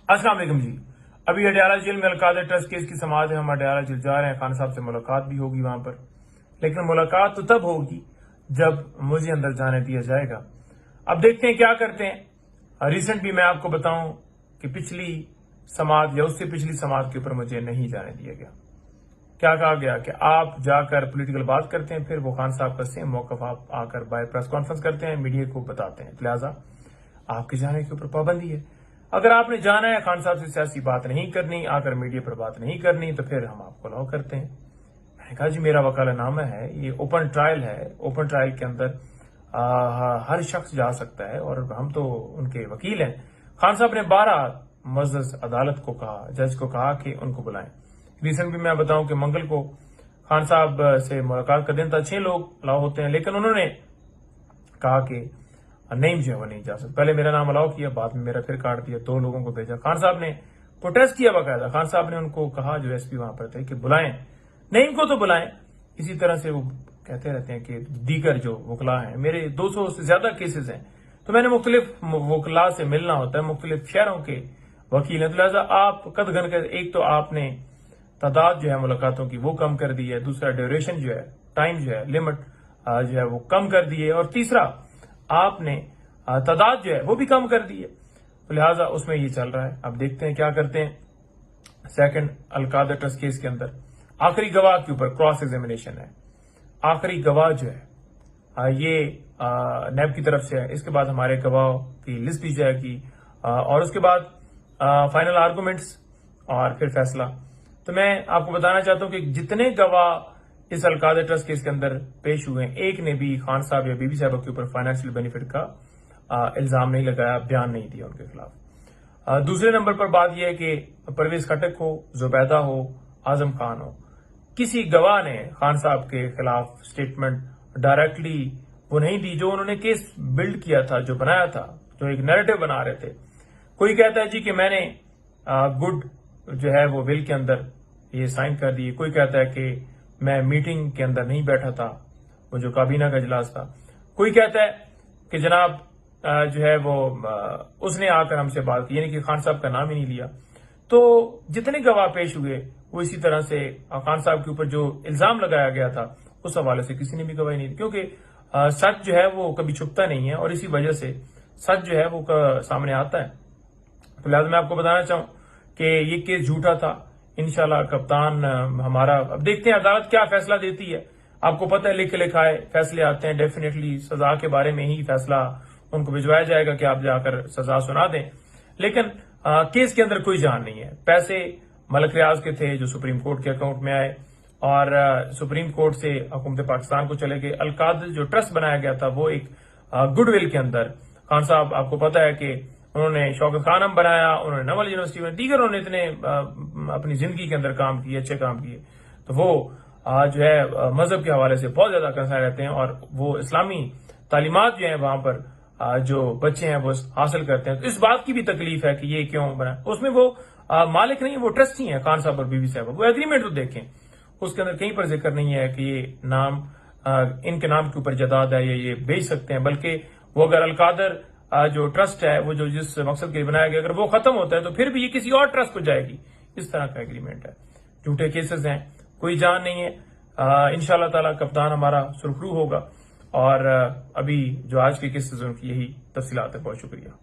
अस्सलाम वालेकुम जी। अभी अडयाला जेल में अलकादर ट्रस्ट केस की समाअत है। हम अडयाला जेल जा रहे हैं। खान साहब से मुलाकात भी होगी वहां पर, लेकिन मुलाकात तो तब होगी जब मुझे अंदर जाने दिया जाएगा। अब देखते हैं क्या करते हैं। रिसेंट भी मैं आपको बताऊं कि पिछली समाअत या उससे पिछली समाअत के ऊपर मुझे नहीं जाने दिया गया। क्या कहा गया कि आप जाकर पॉलिटिकल बात करते हैं, फिर वो खान साहब का सेम मौकफ आप आकर बाय प्रेस कॉन्फ्रेंस करते हैं, मीडिया को बताते हैं, लिहाजा आपके जाने के ऊपर पाबंदी है। अगर आपने जाना है खान साहब से सियासी बात नहीं करनी, आकर मीडिया पर बात नहीं करनी, तो फिर हम आपको अलाउ करते हैं। मैंने कहा जी मेरा वकालतनामा है, ये ओपन ट्रायल है, ओपन ट्रायल के अंदर हर शख्स जा सकता है और हम तो उनके वकील हैं। खान साहब ने 12 मुअज़्ज़ज़ अदालत को कहा, जज को कहा कि उनको बुलाएं। रिसेंट भी मैं बताऊं कि मंगल को खान साहब से मुलाकात का दिन था, 6 लोग अलाउ होते हैं, लेकिन उन्होंने कहा कि नहीं जो है वो नहीं जा सकता। पहले मेरा नाम अलाउ किया, बाद में मेरा फिर काट दिया, 2 लोगों को भेजा। खान साहब ने प्रोटेस्ट किया बाकायदा। खान साहब ने उनको कहा, जो एसपी वहां पर थे, कि बुलाएं, नहीं इनको तो बुलाएं। इसी तरह से वो कहते रहते हैं कि दीगर जो वकला हैं, मेरे 200 से ज्यादा केसेस हैं, तो मैंने मुख्तलिफ वकला से मिलना होता है, मुख्तलिफ शहरों के वकील हैं, तो लिहाजा आप कदघन कर, एक तो आपने तादाद जो है मुलाकातों की वो कम कर दी है, दूसरा ड्यूरेशन जो है, टाइम जो है, लिमिट जो है वो कम कर दी है, और तीसरा आपने तादाद जो है वो भी कम कर दी है। तो लिहाजा उसमें ये चल रहा है। अब देखते हैं क्या करते हैं। सेकंड अलकादर ट्रस्ट केस के अंदर आखिरी गवाह के ऊपर क्रॉस एग्जामिनेशन है। आखिरी गवाह जो है ये नैब की तरफ से है। इसके बाद हमारे गवाह की लिस्ट दी जाएगी और उसके बाद फाइनल आर्गूमेंट्स और फिर फैसला। तो मैं आपको बताना चाहता हूं कि जितने गवाह इस अलकादर ट्रस्ट केस के अंदर पेश हुए हैं, एक ने भी खान साहब या बीबी साहब के ऊपर फाइनेंशियल बेनिफिट का इल्जाम नहीं लगाया, बयान नहीं दिया उनके खिलाफ। दूसरे नंबर पर बात यह है कि परवेज खटक हो, जुबैदा हो, आजम खान हो, किसी गवाह ने खान साहब के खिलाफ स्टेटमेंट डायरेक्टली वो नहीं दी जो उन्होंने केस बिल्ड किया था, जो बनाया था, जो एक नैरेटिव बना रहे थे। कोई कहता है जी कि मैंने गुड जो है वो विल के अंदर ये साइन कर दिए, कोई कहता है कि मैं मीटिंग के अंदर नहीं बैठा था, वो जो काबीना का इजलास था, कोई कहता है कि जनाब जो है वो उसने आकर हमसे बात की, यानी कि खान साहब का नाम ही नहीं लिया। तो जितने गवाह पेश हुए वो इसी तरह से खान साहब के ऊपर जो इल्जाम लगाया गया था उस हवाले से किसी ने भी गवाही नहीं दी, क्योंकि सच जो है वो कभी छुपता नहीं है और इसी वजह से सच जो है वो सामने आता है। तो लिहाजा मैं आपको बताना चाहूं कि ये केस झूठा था। इंशाल्लाह कप्तान हमारा, अब देखते हैं अदालत क्या फैसला देती है। आपको पता है लिखे लिखाए फैसले आते हैं, डेफिनेटली सजा के बारे में ही फैसला उनको भिजवाया जाएगा कि आप जाकर सजा सुना दें। लेकिन केस के अंदर कोई जान नहीं है। पैसे मलक रियाज के थे जो सुप्रीम कोर्ट के अकाउंट में आए और सुप्रीम कोर्ट से हुकूमत पाकिस्तान को चले गए। अलकादर जो ट्रस्ट बनाया गया था वो एक गुडविल के अंदर, खान साहब आपको पता है कि उन्होंने शौकत खानम बनाया, उन्होंने नवल यूनिवर्सिटी में, दीगर उन्होंने इतने अपनी जिंदगी के अंदर काम किए, अच्छे काम किए, तो वो जो है मजहब के हवाले से बहुत ज्यादा कंसर्न रहते हैं और वो इस्लामी तालीमात जो है वहां पर जो बच्चे हैं वो हासिल करते हैं। तो इस बात की भी तकलीफ है कि ये क्यों बना। उसमें वो मालिक नहीं, वो ट्रस्टी है खान साहब और बीबी साहब। वो एग्रीमेंट तो देखें, उसके अंदर कहीं पर जिक्र नहीं है कि ये नाम इनके नाम के ऊपर जायदाद है या ये बेच सकते हैं, बल्कि वो अगर अलकादर जो ट्रस्ट है वो जो जिस मकसद के लिए बनाया गया, अगर वो खत्म होता है तो फिर भी ये किसी और ट्रस्ट को जाएगी। इस तरह का एग्रीमेंट है। झूठे केसेस हैं, कोई जान नहीं है। इंशाअल्लाह ताला कप्तान हमारा सुरखरू होगा और अभी जो आज के केसेस उनकी यही तफसीलात है। बहुत शुक्रिया।